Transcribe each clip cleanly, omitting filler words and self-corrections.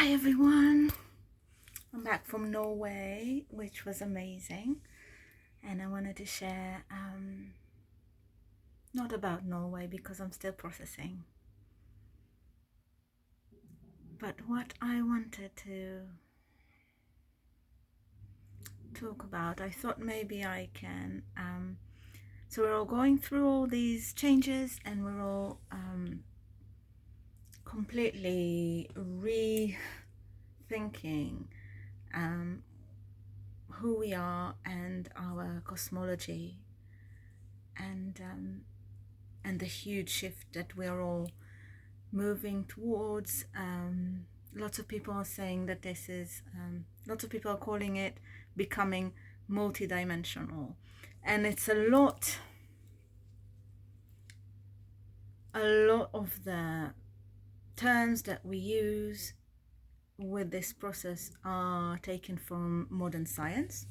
Hi everyone, I'm back from Norway, which was amazing, and I wanted to share not about Norway because I'm still processing, but what I wanted to talk about. I thought maybe I can so we're all going through all these changes, and we're all completely rethinking who we are and our cosmology, and the huge shift that we're all moving towards. Lots of people are saying that this is, lots of people are calling it becoming multidimensional, and it's a lot of the terms that we use with this process are taken from modern science,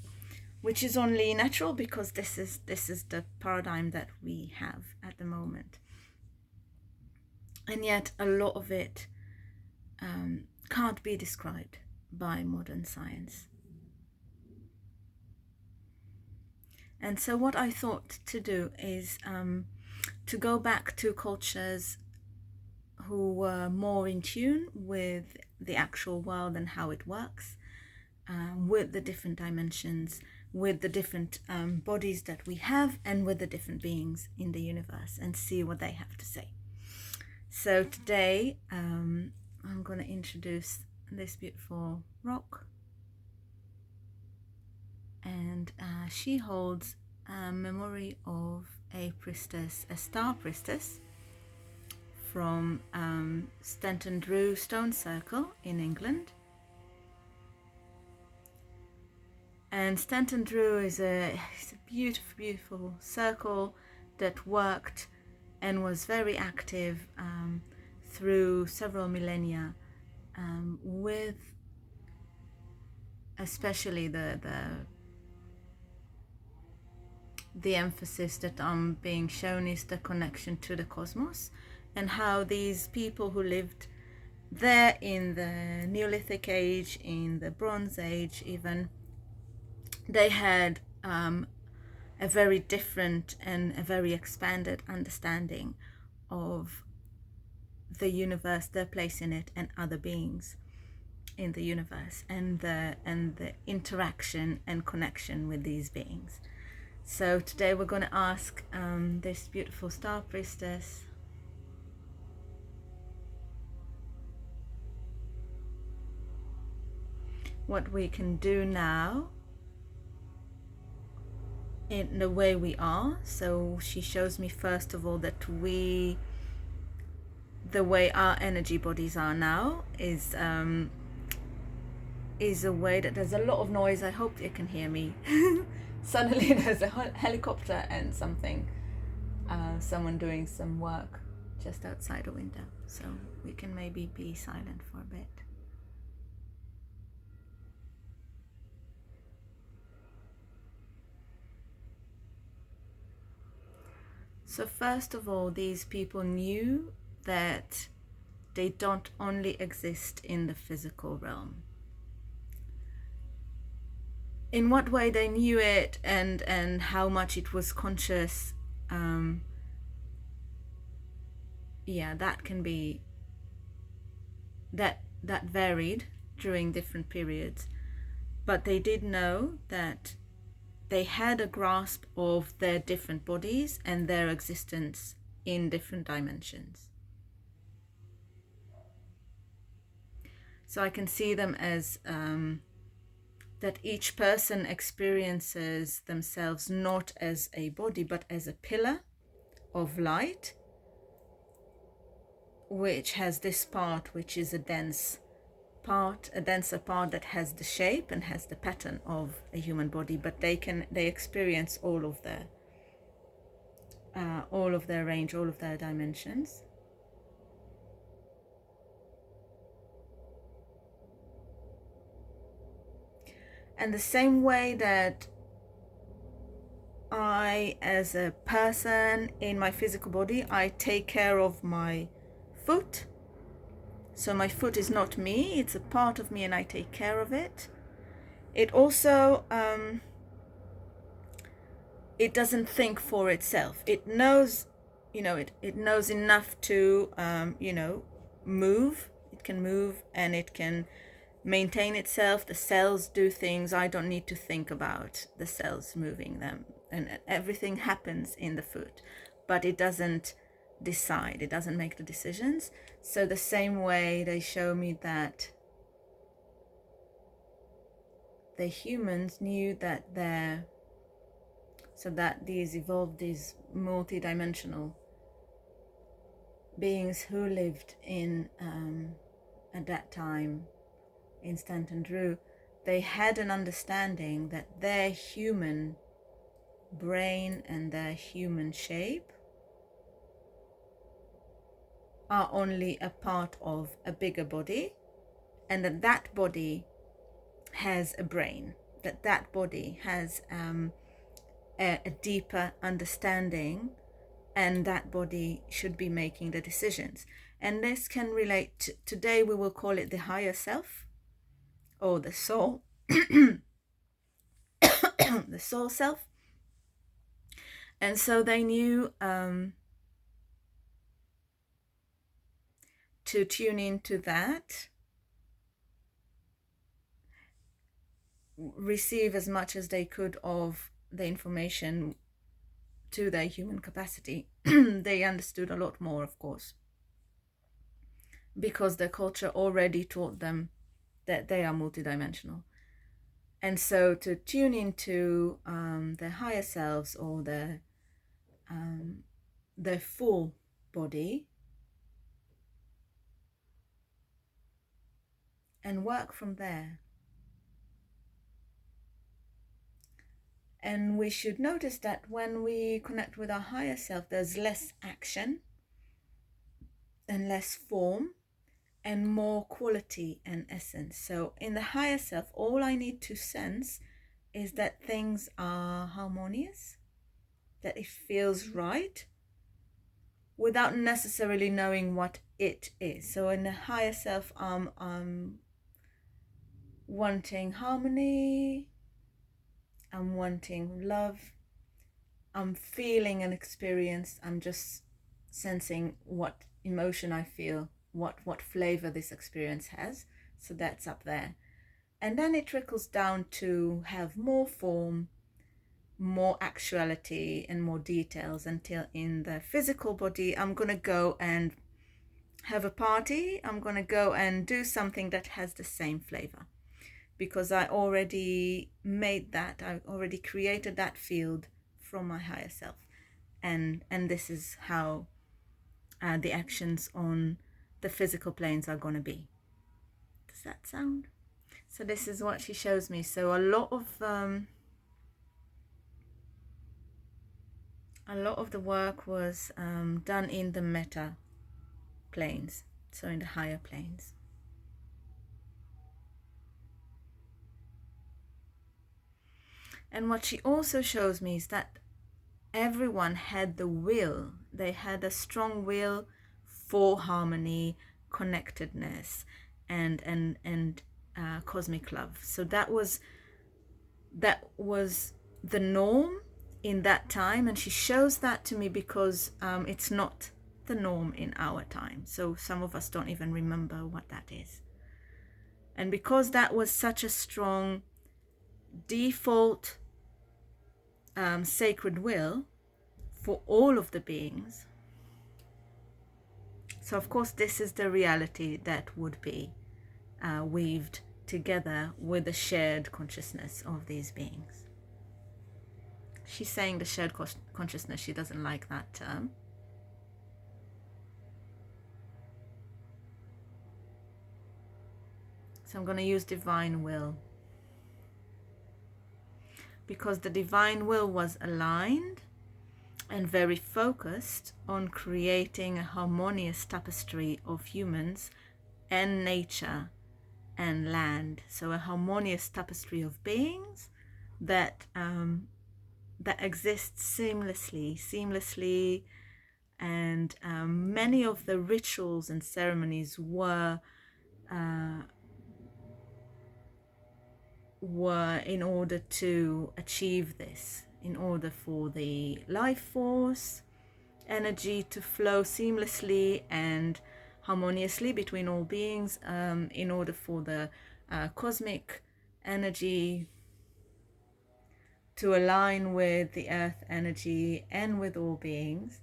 which is only natural because this is the paradigm that we have at the moment. And yet a lot of it can't be described by modern science. And so what I thought to do is to go back to cultures who were more in tune with the actual world and how it works, with the different dimensions, with the different bodies that we have, and with the different beings in the universe, and see what they have to say. So today I'm going to introduce this beautiful rock, and she holds a memory of a priestess, a star priestess from Stanton stone circle in England. And Stanton is a beautiful, beautiful circle that worked and was very active through several millennia, with especially the emphasis that I'm being shown is the connection to the cosmos, and how these people who lived there in the Neolithic age, in the Bronze Age even, they had a very different and a very expanded understanding of the universe, their place in it, and other beings in the universe, and the interaction and connection with these beings. So today we're going to ask this beautiful star priestess what we can do now in the way we are. So she shows me first of all that the way our energy bodies are now is a way that there's a lot of noise. I hope you can hear me. Suddenly there's a helicopter and something, someone doing some work just outside a window, so we can maybe be silent for a bit. So first of all, these people knew that they don't only exist in the physical realm. In what way they knew it, and how much it was conscious, that can be, that varied during different periods, but they did know that they had a grasp of their different bodies and their existence in different dimensions. So I can see them as that each person experiences themselves not as a body, but as a pillar of light, which has this part which is a denser part that has the shape and has the pattern of a human body, but they experience all of their range, all of their dimensions. And the same way that I, as a person in my physical body, I take care of my foot. So my foot is not me, it's a part of me and I take care of it. It also, it doesn't think for itself. It knows, it knows enough to, move. It can move and it can maintain itself. The cells do things. I don't need to think about the cells moving them. And everything happens in the foot. But it doesn't decide. It doesn't make the decisions. So the same way they show me that the humans knew that so that these multi-dimensional beings who lived in at that time in Stanton, they had an understanding that their human brain and their human shape are only a part of a bigger body, and that body has a brain, that body has a deeper understanding, and that body should be making the decisions. And this can relate to, today we will call it the higher self or the soul, the soul self. And so they knew to tune into that, receive as much as they could of the information to their human capacity. They understood a lot more, of course, because their culture already taught them that they are multidimensional. And so to tune into their higher selves or their full body and work from there. And we should notice that when we connect with our higher self, there's less action and less form and more quality and essence. So in the higher self, all I need to sense is that things are harmonious, that it feels right, without necessarily knowing what it is. So in the higher self, I'm wanting harmony, I'm wanting love, I'm feeling an experience, I'm just sensing what emotion I feel, what flavor this experience has. So that's up there. And then it trickles down to have more form, more actuality, and more details, until in the physical body, I'm going to go and have a party. I'm going to go and do something that has the same flavor, because I already made that, I already created that field from my higher self. And this is how the actions on the physical planes are going to be. Does that sound? So this is what she shows me. So a lot of the work was done in the meta planes, so in the higher planes. And what she also shows me is that everyone had the will. They had a strong will for harmony, connectedness, and cosmic love. So that was the norm in that time, and she shows that to me because it's not the norm in our time. So some of us don't even remember what that is. And because that was such a strong default sacred will for all of the beings, so of course this is the reality that would be weaved together with the shared consciousness of these beings. She's saying the shared consciousness, she doesn't like that term. So I'm going to use divine will, because the divine will was aligned and very focused on creating a harmonious tapestry of humans and nature and land. So a harmonious tapestry of beings that exists seamlessly and many of the rituals and ceremonies were in order to achieve this, in order for the life force energy to flow seamlessly and harmoniously between all beings, in order for the cosmic energy to align with the earth energy and with all beings.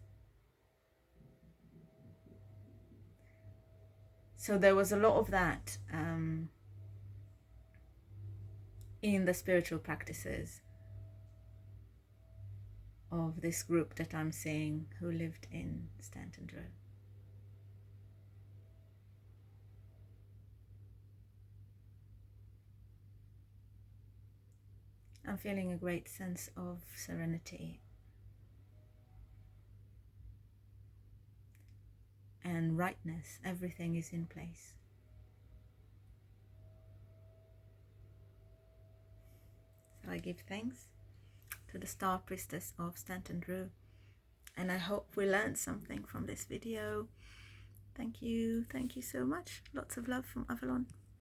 So there was a lot of that in the spiritual practices of this group that I'm seeing who lived in Stanton. I'm feeling a great sense of serenity and rightness. Everything is in place. So I give thanks to the Star Priestess of Stanton, and I hope we learned something from this video. Thank you so much. Lots of love from Avalon.